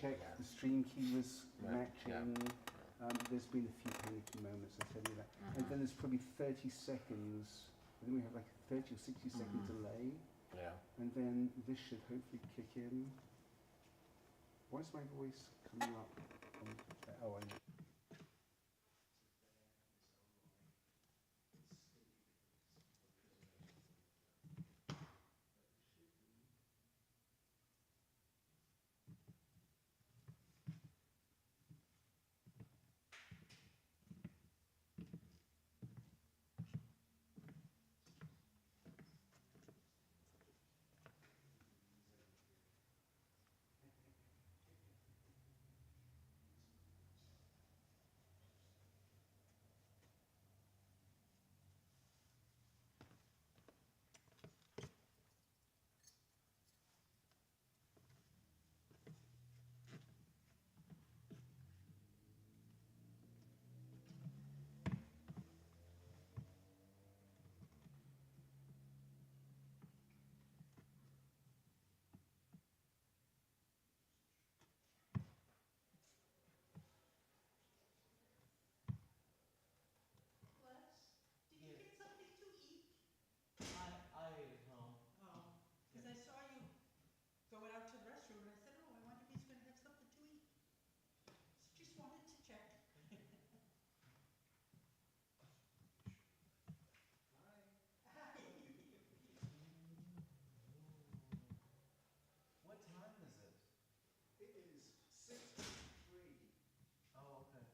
check the stream key was matching. There's been a few panicky moments, I tell you that. And then there's probably 30 seconds. I think we have like a 30 or 60 second delay. Yeah. And then this should hopefully kick in. Why is my voice coming up? Oh, I know. Going out to the restroom, and I said, oh, I wonder if he's going to have something to eat. So just wanted to check. What time is it? It is 6:03. Oh, okay.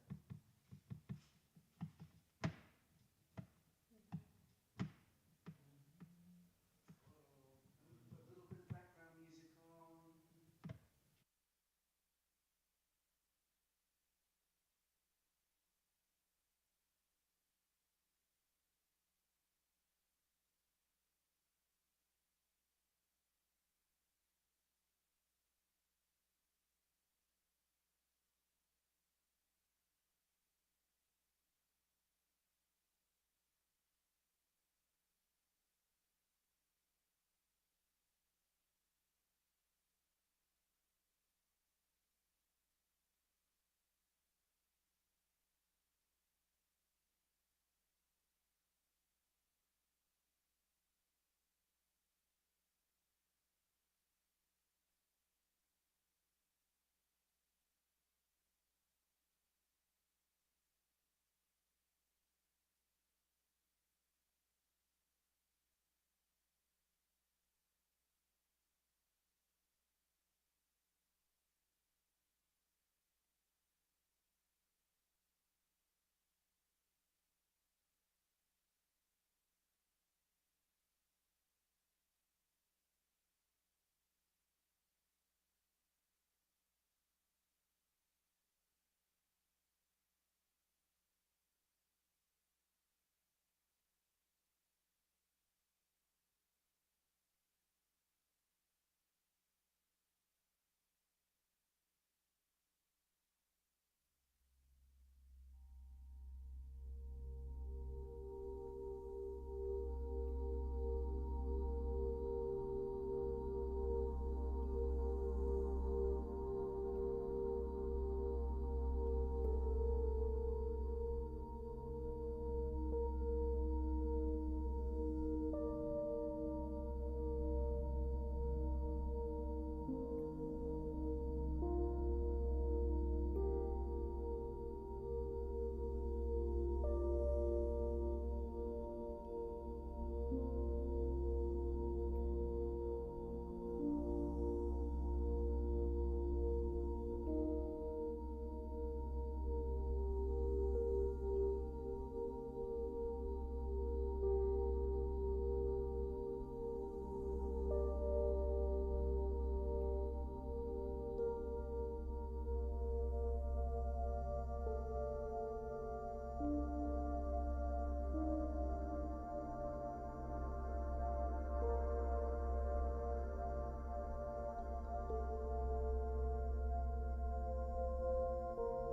Put a little bit of background music on.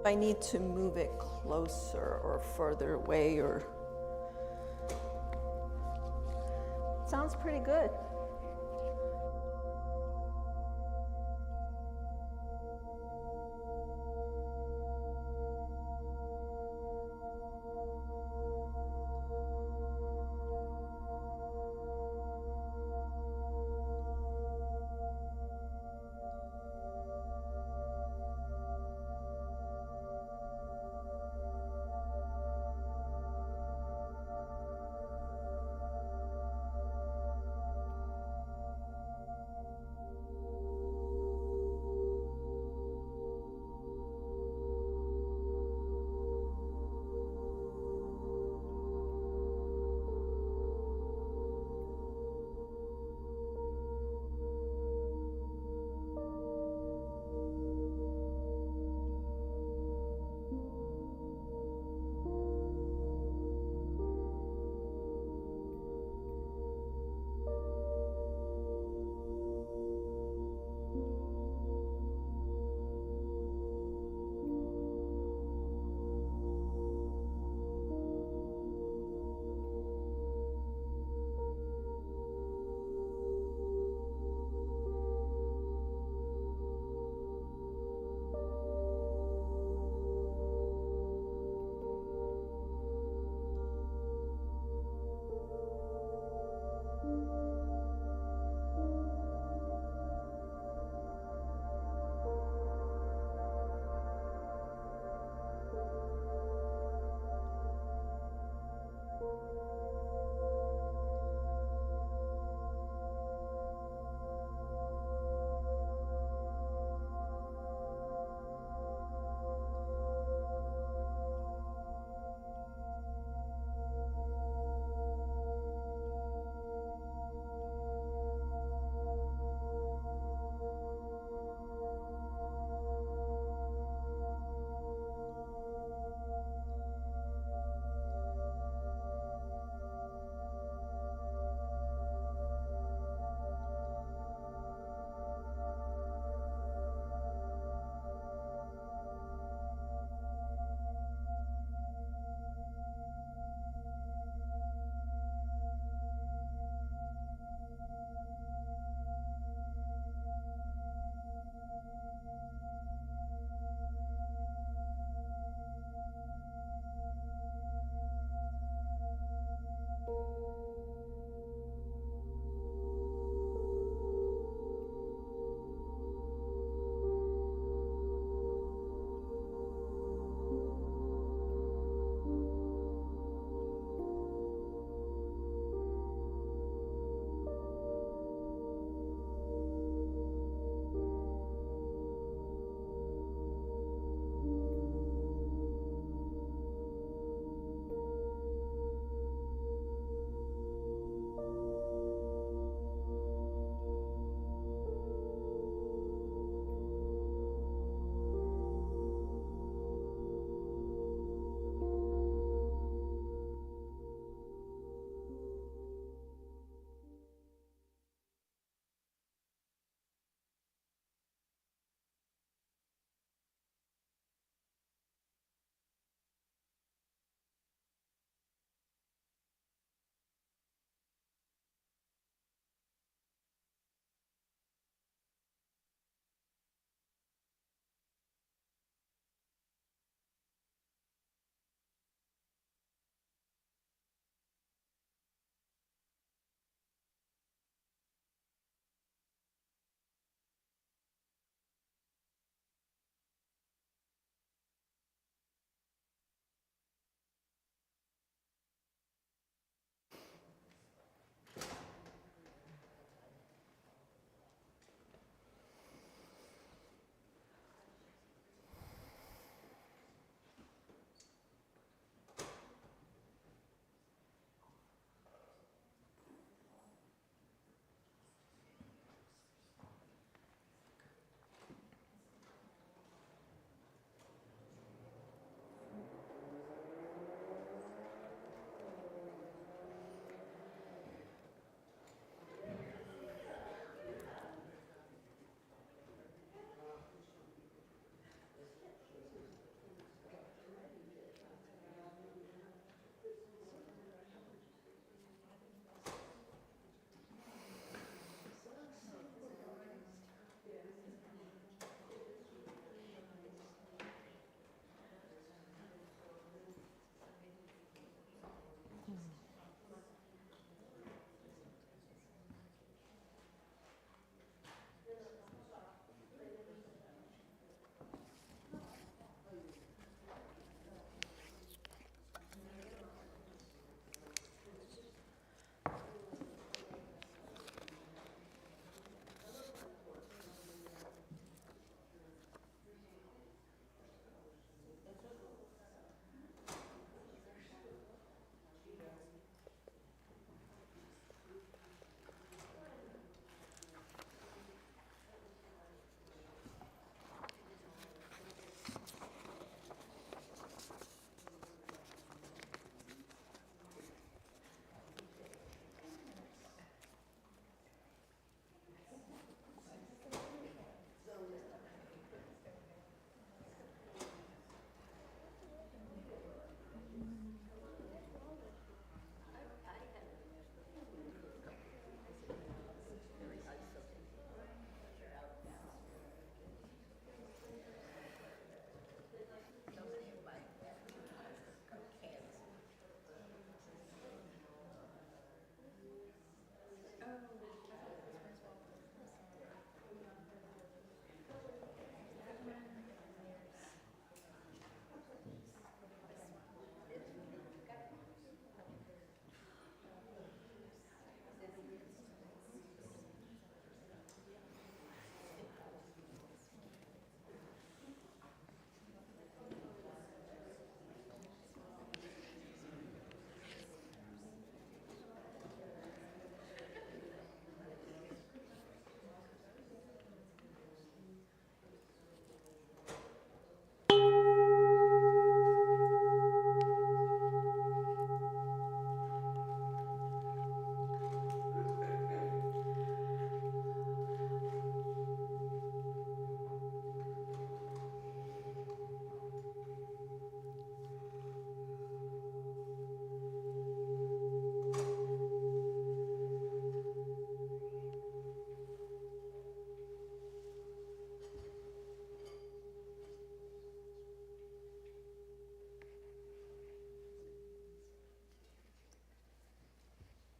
I need to move it closer or further away, or sounds pretty good.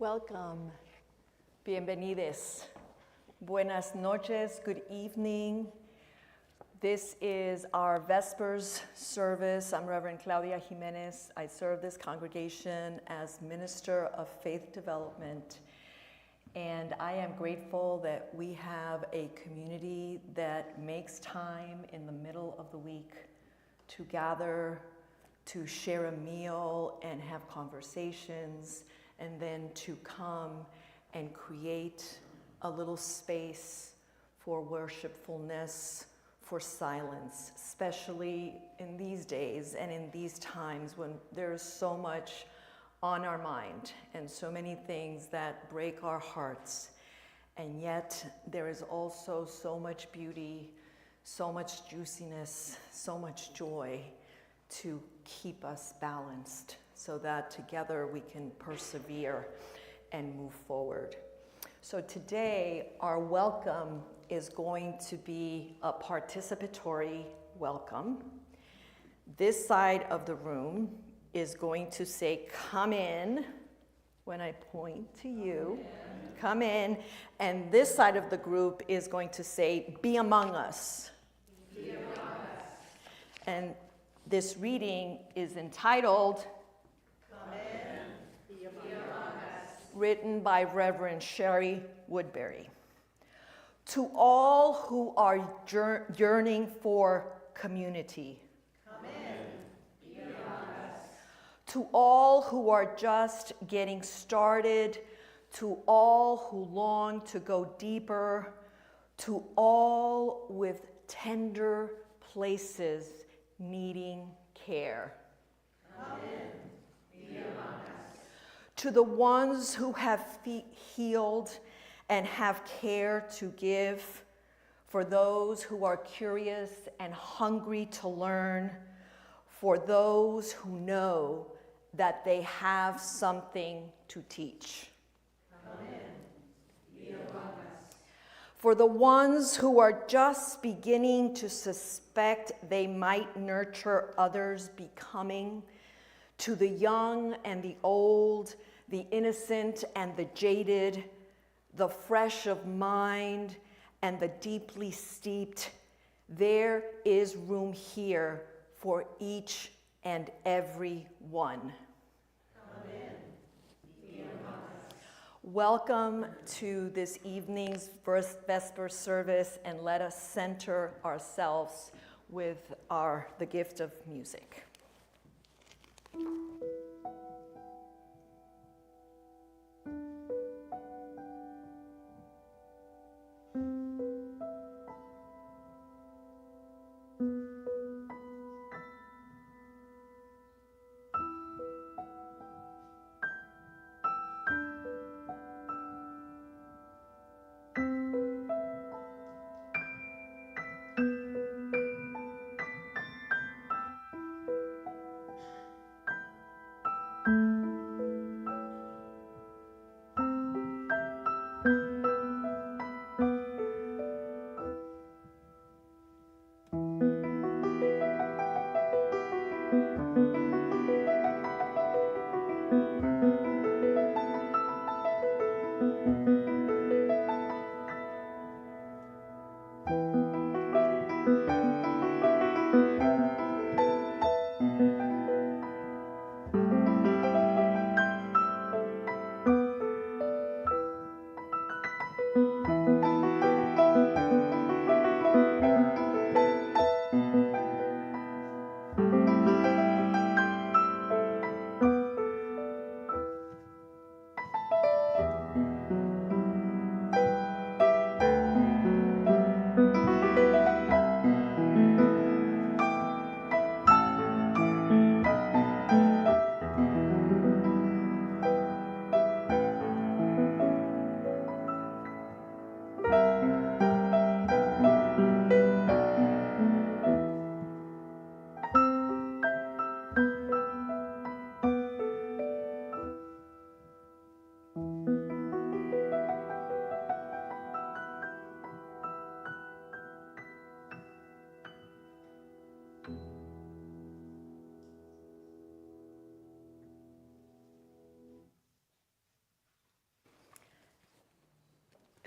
Welcome. Bienvenidos. Buenas noches, good evening. This is our Vespers service. I'm Reverend Claudia Jiménez. I serve this congregation as Minister of Faith Development. And I am grateful that we have a community that makes time in the middle of the week to gather, to share a meal and have conversations, and then to come and create a little space for worshipfulness, for silence, especially in these days and in these times when there's so much on our mind and so many things that break our hearts. And yet there is also so much beauty, so much juiciness, so much joy to keep us balanced so that together we can persevere and move forward. So today our welcome is going to be a participatory welcome. This side of the room is going to say, come in, when I point to you, come in. And this side of the group is going to say, be among us. Be among us. And this reading is entitled, Come in, be among us, written by Reverend Sherry Woodbury. To all who are yearning for community. Come in, be among us. To all who are just getting started, to all who long to go deeper, to all with tender places needing care. Come in, be among us. To the ones who have healed and have care to give, for those who are curious and hungry to learn, for those who know that they have something to teach. Come in, be among us. For the ones who are just beginning to suspect they might nurture others becoming, to the young and the old, the innocent and the jaded, the fresh of mind and the deeply steeped, there is room here for each and every one. Come in, be among us. Welcome to this evening's Vesper service, and let us center ourselves with the gift of music.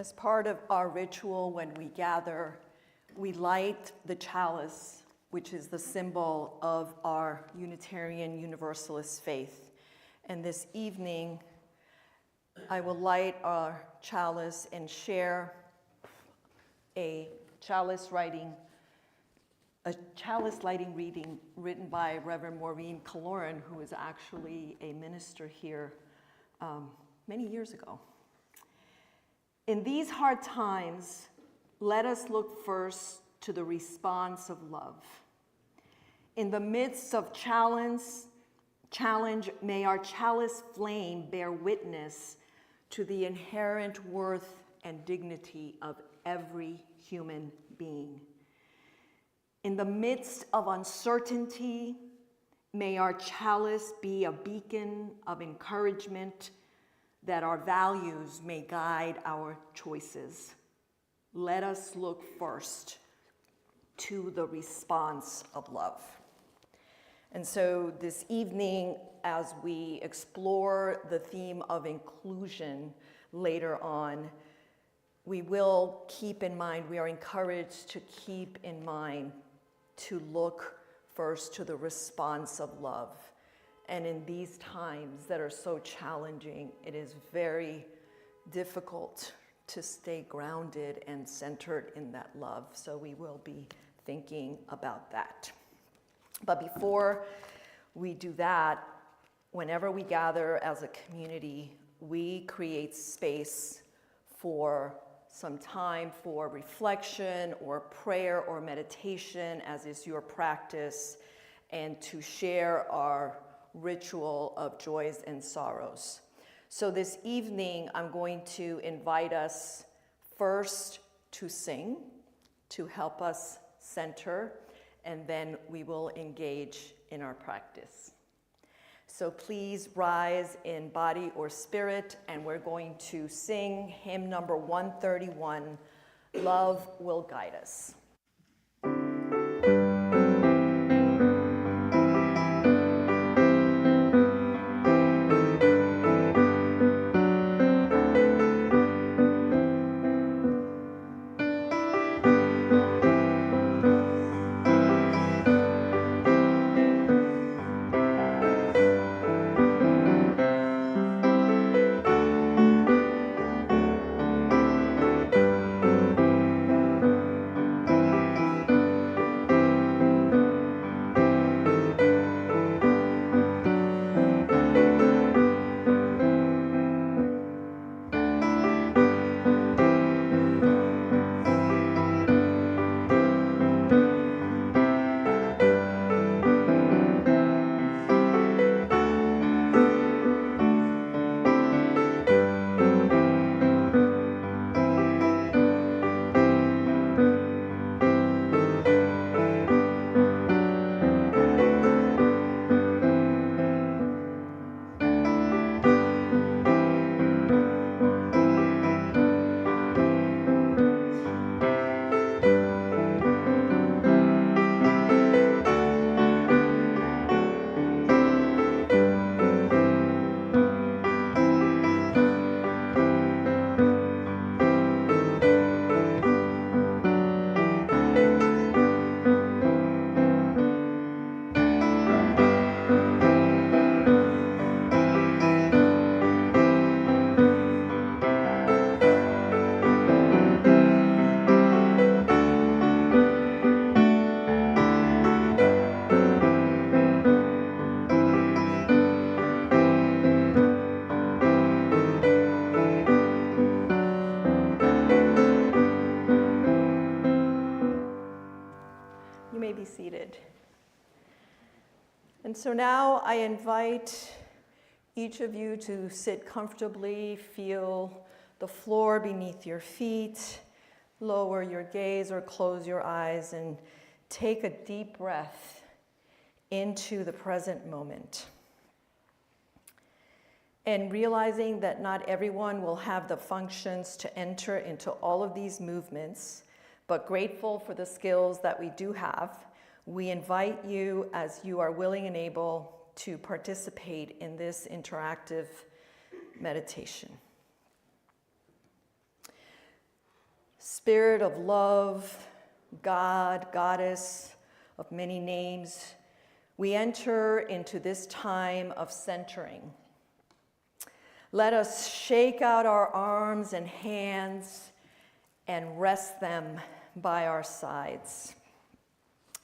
As part of our ritual, when we gather, we light the chalice, which is the symbol of our Unitarian Universalist faith. And this evening, I will light our chalice and share a chalice lighting reading written by Reverend Maureen Kaloran, who is actually a minister here many years ago. In these hard times, let us look first to the response of love. In the midst of challenge, may our chalice flame bear witness to the inherent worth and dignity of every human being. In the midst of uncertainty, may our chalice be a beacon of encouragement that our values may guide our choices. Let us look first to the response of love. And so this evening, as we explore the theme of inclusion later on, we will keep in mind, we are encouraged to keep in mind to look first to the response of love. And in these times that are so challenging, it is very difficult to stay grounded and centered in that love. So we will be thinking about that. But before we do that, whenever we gather as a community, we create space for some time for reflection or prayer or meditation, as is your practice, and to share our ritual of joys and sorrows. So this evening, I'm going to invite us first to sing, to help us center, and then we will engage in our practice. So please rise in body or spirit, and we're going to sing hymn number 131, Love Will Guide Us. Be seated. And so now I invite each of you to sit comfortably, feel the floor beneath your feet, lower your gaze or close your eyes, and take a deep breath into the present moment. And realizing that not everyone will have the functions to enter into all of these movements, but grateful for the skills that we do have, we invite you, as you are willing and able, to participate in this interactive meditation. Spirit of love, God, goddess of many names, we enter into this time of centering. Let us shake out our arms and hands and rest them by our sides.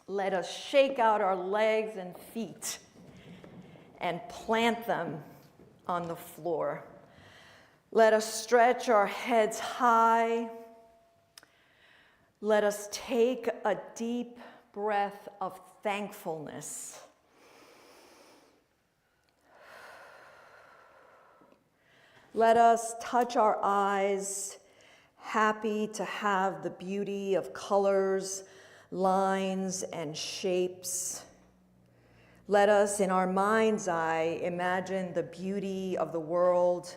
Let us shake out our legs and feet and plant them on the floor. Let us stretch our heads high. Let us take a deep breath of thankfulness. Let us touch our eyes, happy to have the beauty of colors, lines, and shapes. Let us, in our mind's eye, imagine the beauty of the world,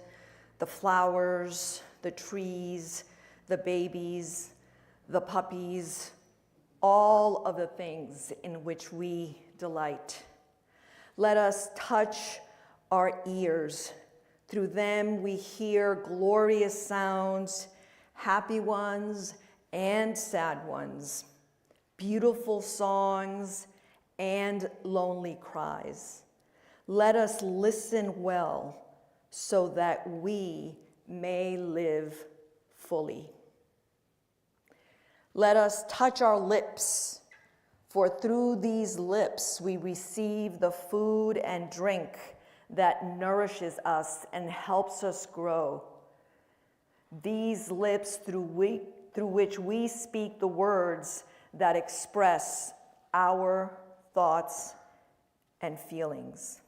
the flowers, the trees, the babies, the puppies, all of the things in which we delight. Let us touch our ears. Through them we hear glorious sounds, happy ones and sad ones, beautiful songs and lonely cries. Let us listen well so that we may live fully. Let us touch our lips, for through these lips we receive the food and drink that nourishes us and helps us grow. These lips through which we speak the words that express our thoughts and feelings.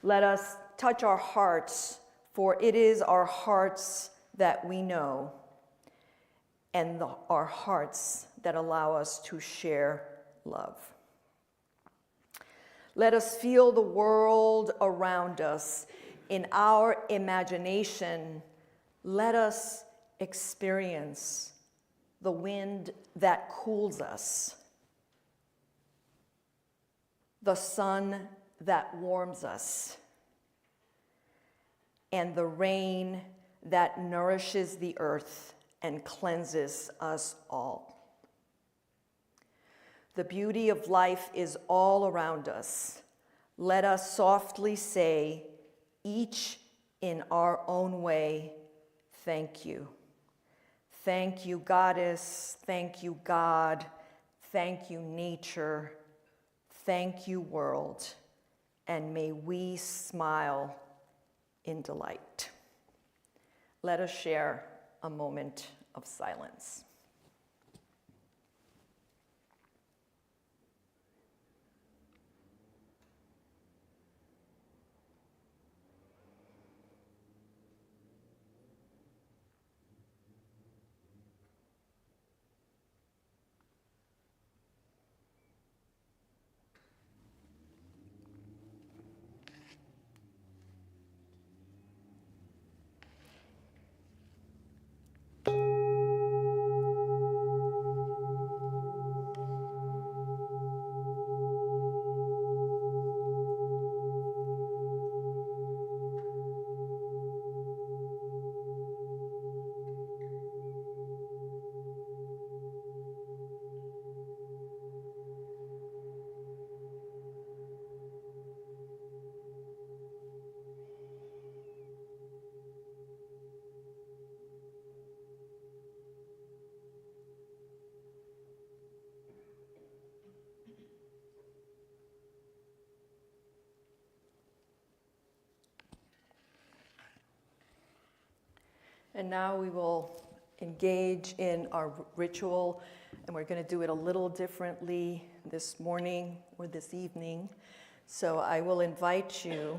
Let us touch our hearts, for it is our hearts that we know, and our hearts that allow us to share love. Let us feel the world around us. In our imagination, let us experience the wind that cools us, the sun that warms us, and the rain that nourishes the earth and cleanses us all. The beauty of life is all around us. Let us softly say, each in our own way, thank you. Thank you, Goddess. Thank you, God. Thank you, nature. Thank you, world. And may we smile in delight. Let us share a moment of silence. And now we will engage in our ritual, and we're going to do it a little differently this morning or this evening. So I will invite you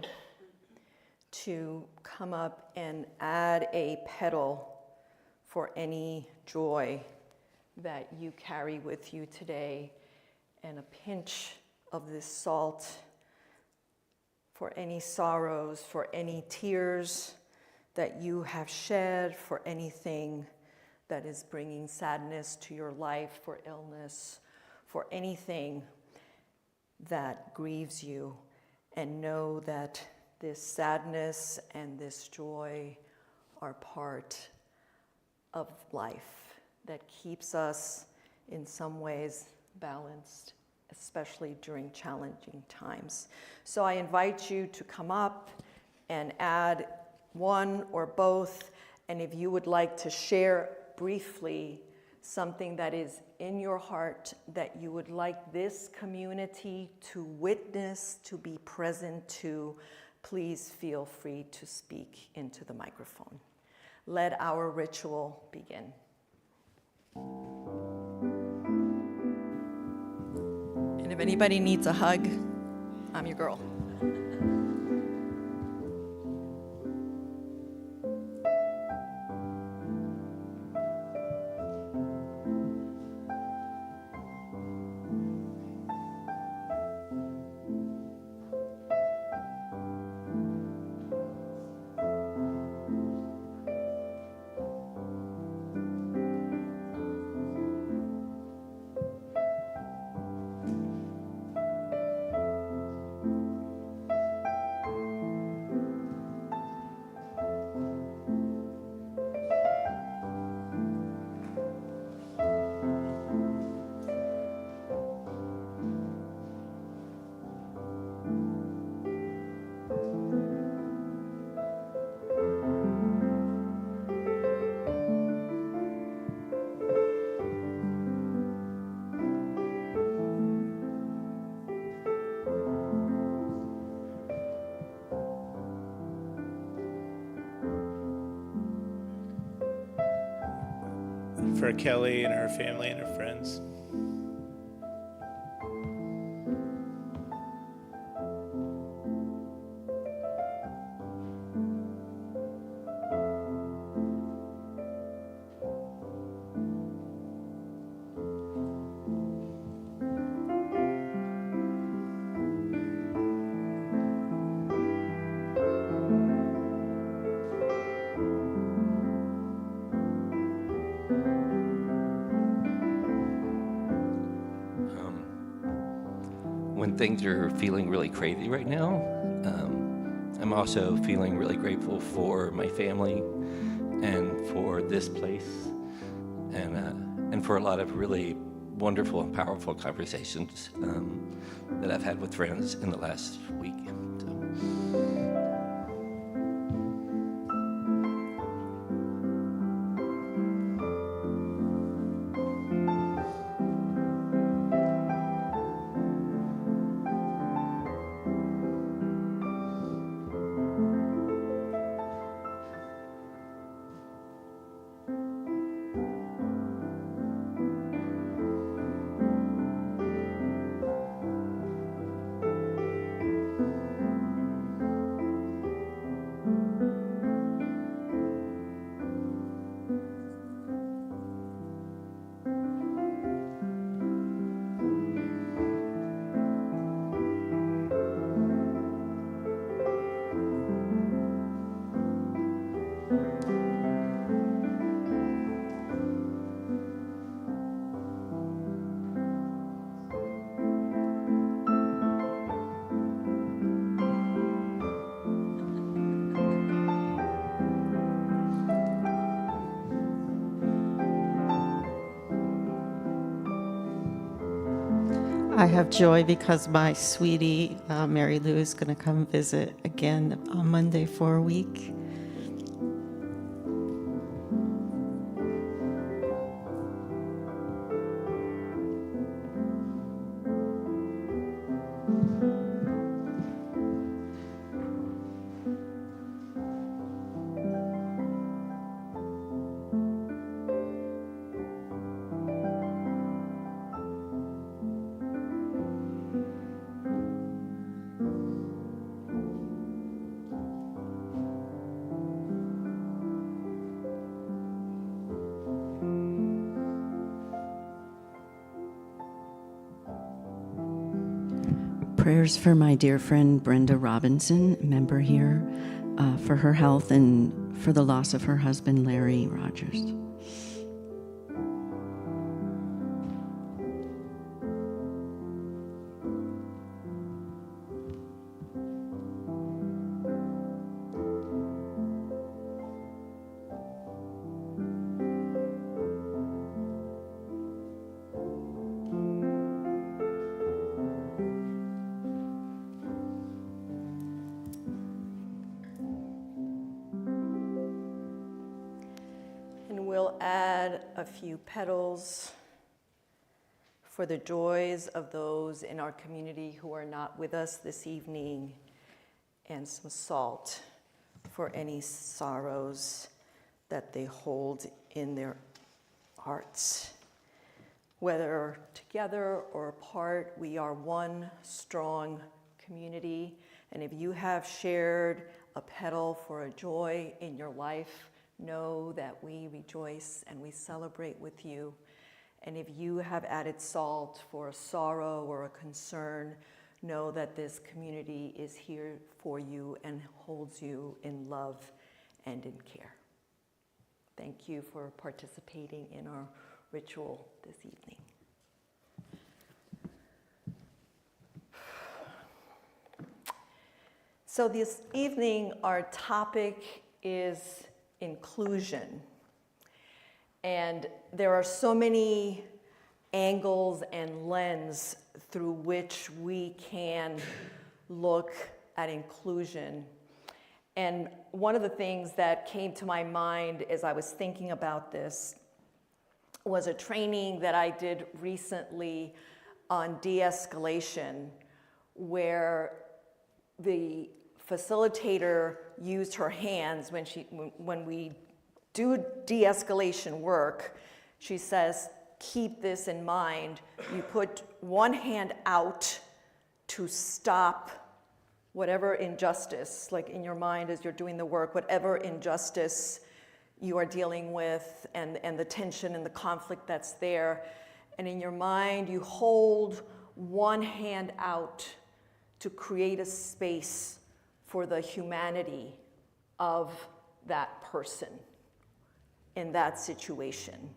to come up and add a petal for any joy that you carry with you today, and a pinch of this salt for any sorrows, for any tears that you have shed, for anything that is bringing sadness to your life, for illness, for anything that grieves you. And know that this sadness and this joy are part of life that keeps us in some ways balanced, especially during challenging times. So I invite you to come up and add one or both, and if you would like to share briefly something that is in your heart that you would like this community to witness, to be present to, please feel free to speak into the microphone. Let our ritual begin. And if anybody needs a hug, I'm your girl. For Kelly and her family and her friends. When things are feeling really crazy right now, I'm also feeling really grateful for my family and for this place and for a lot of really wonderful and powerful conversations that I've had with friends in the last week. I have joy because my sweetie, Mary Lou, is going to come visit again on Monday for a week. Prayers for my dear friend Brenda Robinson, member here, for her health and for the loss of her husband, Larry Rogers. a few petals for the joys of those in our community who are not with us this evening, and some salt for any sorrows that they hold in their hearts. Whether together or apart, we are one strong community. And if you have shared a petal for a joy in your life, know that we rejoice and we celebrate with you. And if you have added salt for a sorrow or a concern, know that this community is here for you and holds you in love and in care. Thank you for participating in our ritual this evening. So this evening, our topic is inclusion. And there are so many angles and lenses through which we can look at inclusion. And one of the things that came to my mind as I was thinking about this was a training that I did recently on de-escalation, where the facilitator used her hands when we do de-escalation work. She says, keep this in mind. You put one hand out to stop whatever injustice, like in your mind as you're doing the work, whatever injustice you are dealing with and the tension and the conflict that's there. And in your mind, you hold one hand out to create a space for the humanity of that person in that situation.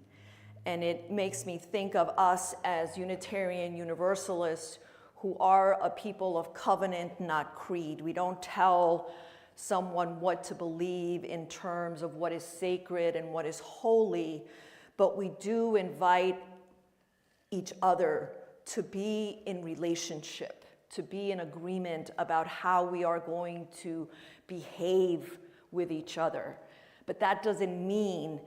And it makes me think of us as Unitarian Universalists who are a people of covenant, not creed. We don't tell someone what to believe in terms of what is sacred and what is holy, but we do invite each other to be in relationship, to be in agreement about how we are going to behave with each other. But that doesn't mean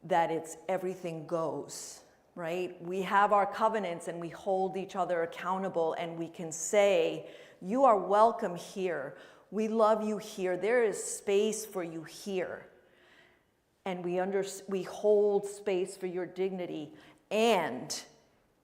that it's everything goes, right? We have our covenants and we hold each other accountable, and we can say, you are welcome here. We love you here. There is space for you here. And we hold space for your dignity. And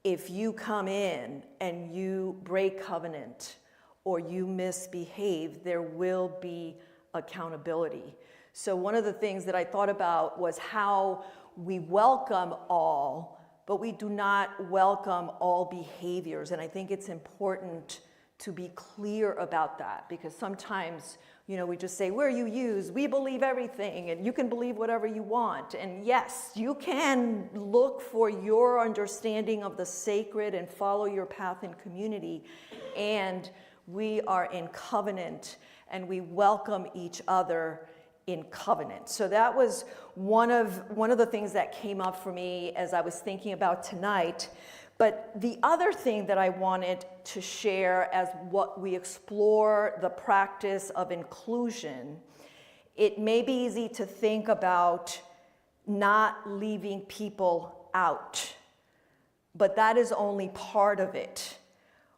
if you come in and you break covenant or you misbehave, there will be accountability. So one of the things that I thought about was how we welcome all, but we do not welcome all behaviors. And I think it's important to be clear about that, because sometimes, we just say, we're UUs, we believe everything, and you can believe whatever you want. And yes, you can look for your understanding of the sacred and follow your path in community. And we are in covenant, and we welcome each other in covenant. So that was one of the things that came up for me as I was thinking about tonight. But the other thing that I wanted to share as what we explore the practice of inclusion, it may be easy to think about not leaving people out, but that is only part of it.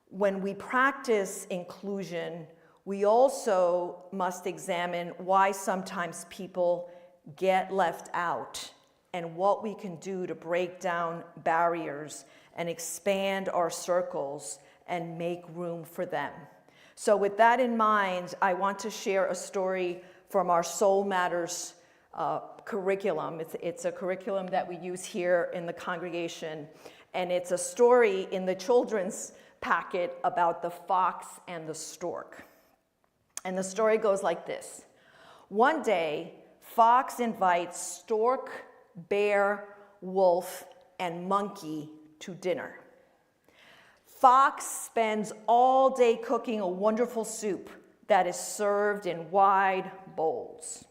When we practice inclusion, we also must examine why sometimes people get left out and what we can do to break down barriers and expand our circles and make room for them. So with that in mind, I want to share a story from our Soul Matters curriculum. It's a curriculum that we use here in the congregation, and it's a story in the children's packet about the fox and the stork. And the story goes like this. One day, fox invites stork, bear, wolf, and monkey to dinner. Fox spends all day cooking a wonderful soup that is served in wide bowls.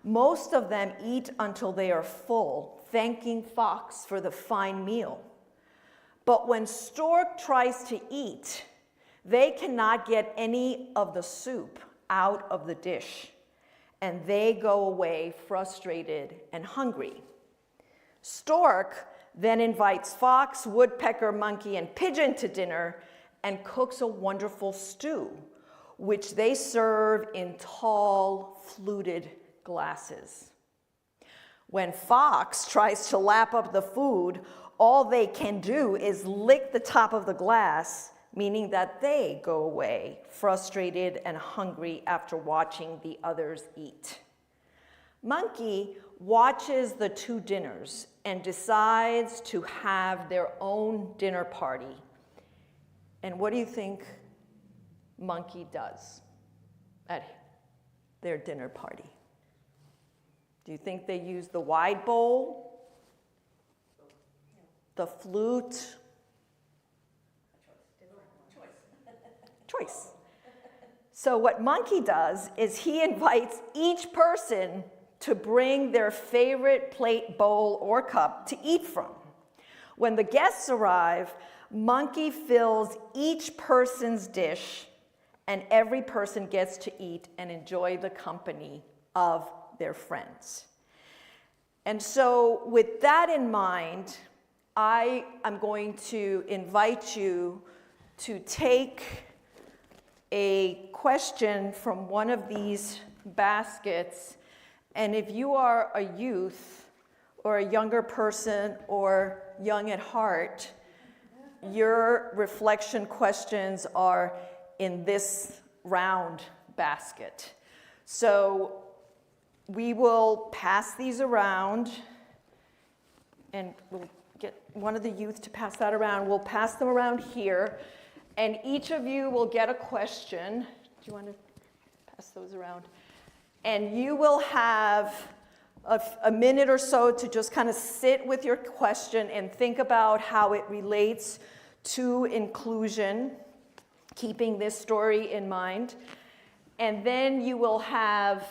Most of them eat until they are full, thanking Fox for the fine meal. But when stork tries to eat, they cannot get any of the soup out of the dish, and they go away frustrated and hungry. Stork then invites fox, woodpecker, monkey, and pigeon to dinner and cooks a wonderful stew, which they serve in tall, fluted glasses. When fox tries to lap up the food, all they can do is lick the top of the glass, meaning that they go away frustrated and hungry after watching the others eat. Monkey watches the two dinners and decides to have their own dinner party. And what do you think Monkey does at their dinner party? Do you think they use the wide bowl, the flute? Choice. So what Monkey does is he invites each person to bring their favorite plate, bowl, or cup to eat from. When the guests arrive, Monkey fills each person's dish, and every person gets to eat and enjoy the company of their friends. And so with that in mind, I am going to invite you to take a question from one of these baskets. And if you are a youth or a younger person or young at heart, your reflection questions are in this round basket. So we will pass these around, and we'll get one of the youth to pass that around. We'll pass them around here, and each of you will get a question. Do you want to pass those around? And you will have a minute or so to just kind of sit with your question and think about how it relates to inclusion, keeping this story in mind. And then you will have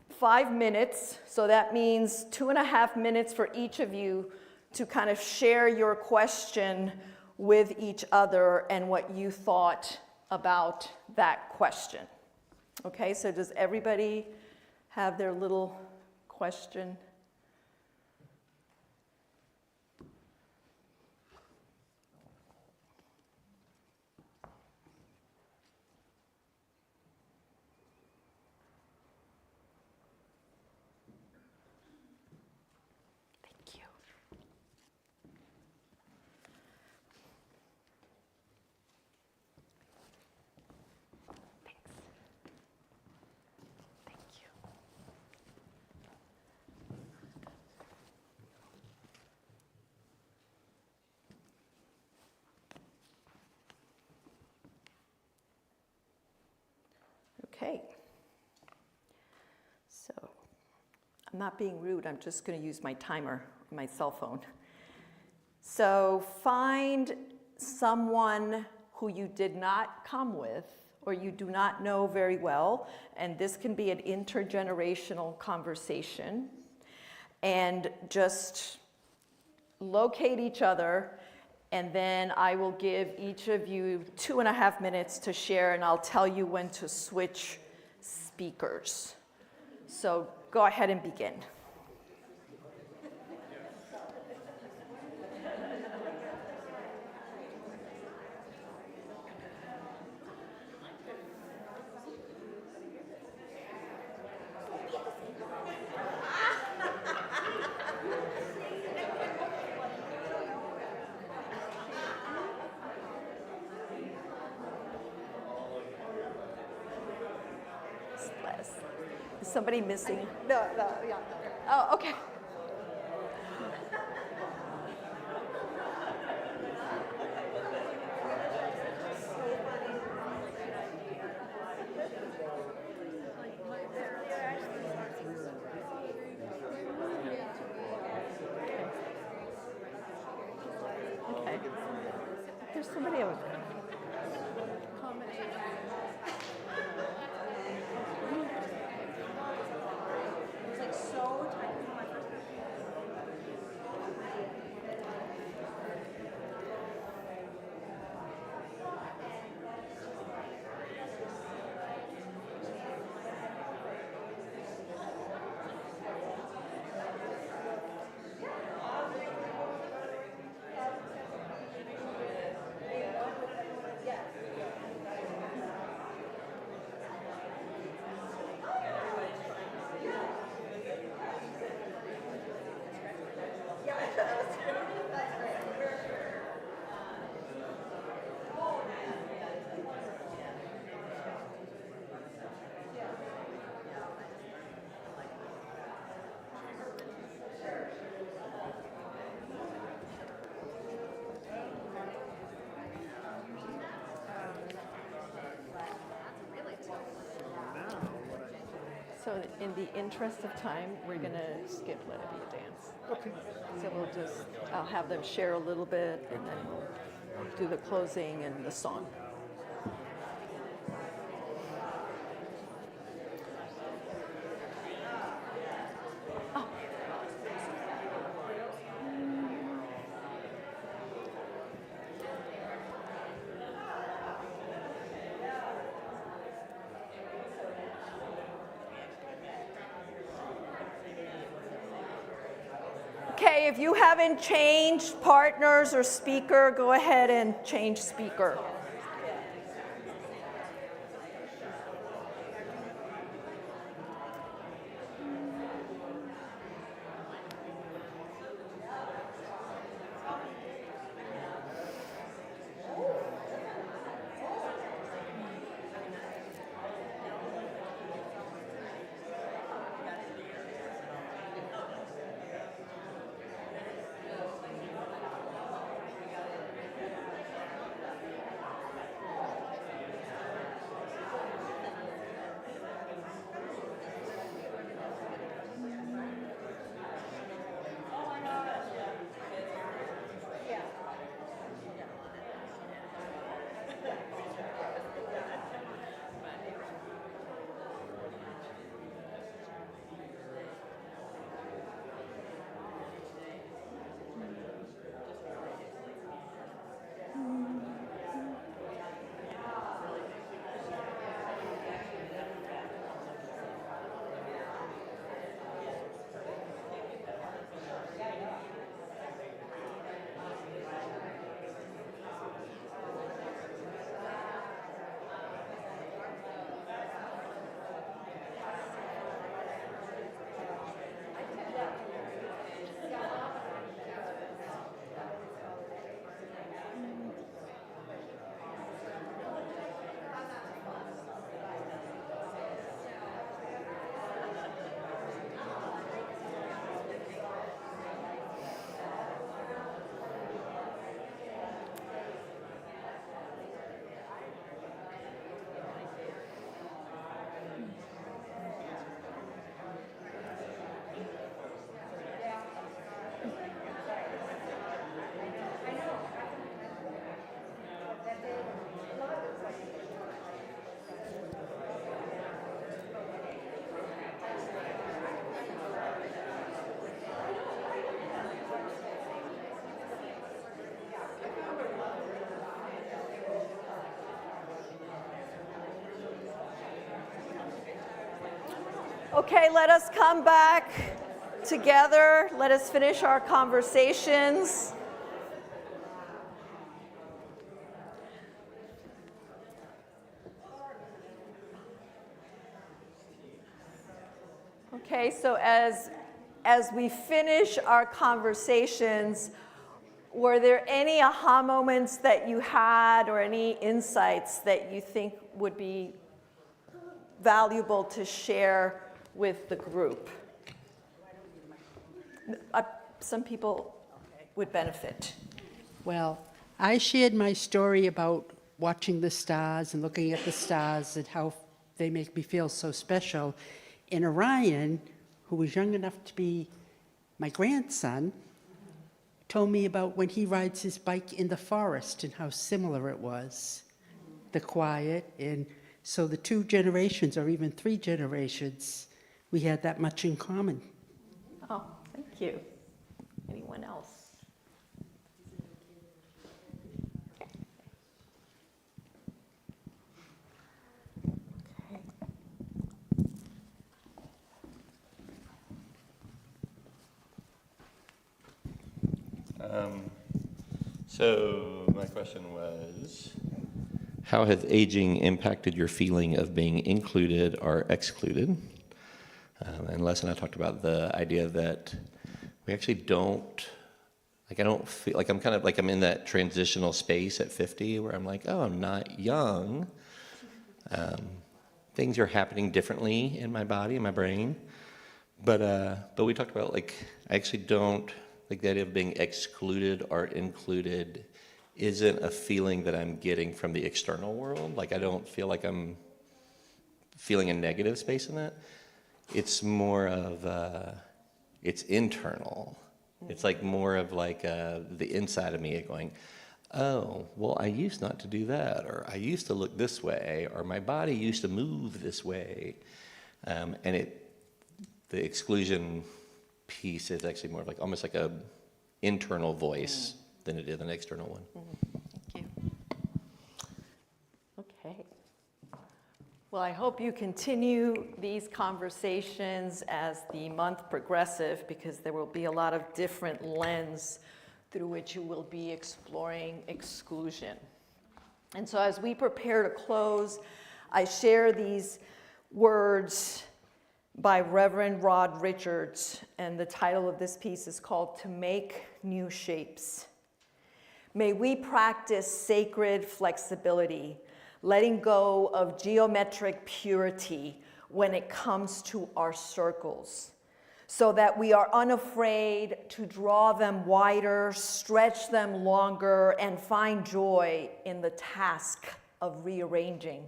5 minutes, so that means 2.5 minutes for each of you to kind of share your question with each other and what you thought about that question. Okay, so does everybody have their little question? Thank you. Thanks. Thank you. Okay. So I'm not being rude, I'm just going to use my timer on my cell phone. So find someone who you did not come with or you do not know very well, and this can be an intergenerational conversation, and just locate each other, and then I will give each of you 2.5 minutes to share, and I'll tell you when to switch speakers. So go ahead and begin. Is somebody missing? Yeah. Oh, okay. Okay. There's somebody else. It was like so tight. My first So in the interest of time, we're going to skip Let It Be a Dance. Okay. So I'll have them share a little bit, and then we'll do the closing and the song. Okay, if you haven't changed partners or speaker, go ahead and change speaker. Okay, let us come back together. Let us finish our conversations. Okay, so as we finish our conversations, were there any aha moments that you had or any insights that you think would be valuable to share with the group? Some people would benefit. Well, I shared my story about watching the stars and looking at the stars and how they make me feel so special. And Orion, who was young enough to be my grandson, told me about when he rides his bike in the forest and how similar it was, the quiet. And so the 2 generations, or even 3 generations, we had that much in common. Oh, thank you. Anyone else? Okay. So my question was, how has aging impacted your feeling of being included or excluded? And Les and I talked about the idea that we actually don't, like I don't feel, like I'm kind of like I'm in that transitional space at 50 where I'm like, oh, I'm not young. Things are happening differently in my body, in my brain. But we talked about like, I actually don't, like the idea of being excluded or included isn't a feeling that I'm getting from the external world. Like I don't feel like I'm feeling a negative space in that. it's more of, it's internal. It's like more of like the inside of me going, oh, well, I used not to do that, or I used to look this way, or my body used to move this way. And the exclusion piece is actually more of like almost like a internal voice than it is an external one. Thank you. Okay. Well, I hope you continue these conversations as the month progresses, because there will be a lot of different lens through which you will be exploring exclusion. And so as we prepare to close, I share these words by Reverend Rod Richards, and the title of this piece is called "To Make New Shapes." May we practice sacred flexibility, letting go of geometric purity when it comes to our circles, so that we are unafraid to draw them wider, stretch them longer, and find joy in the task of rearranging.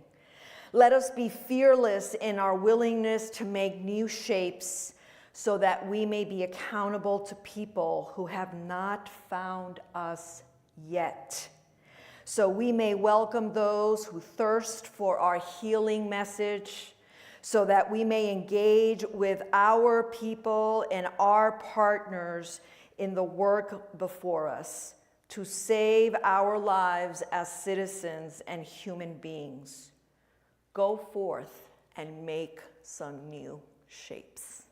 Let us be fearless in our willingness to make new shapes, so that we may be accountable to people who have not found us yet. So we may welcome those who thirst for our healing message, so that we may engage with our people and our partners in the work before us to save our lives as citizens and human beings. Go forth and make some new shapes.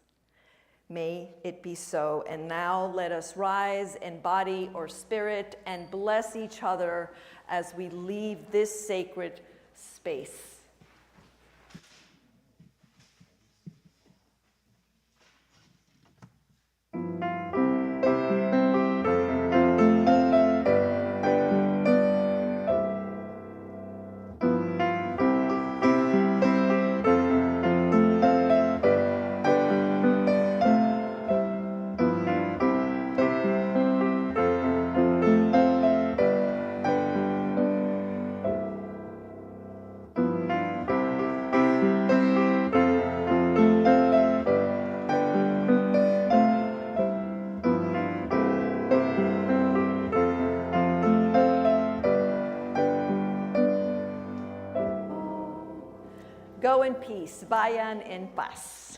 May it be so. And now let us rise in body or spirit and bless each other as we leave this sacred space. Go in peace. Vayan en paz.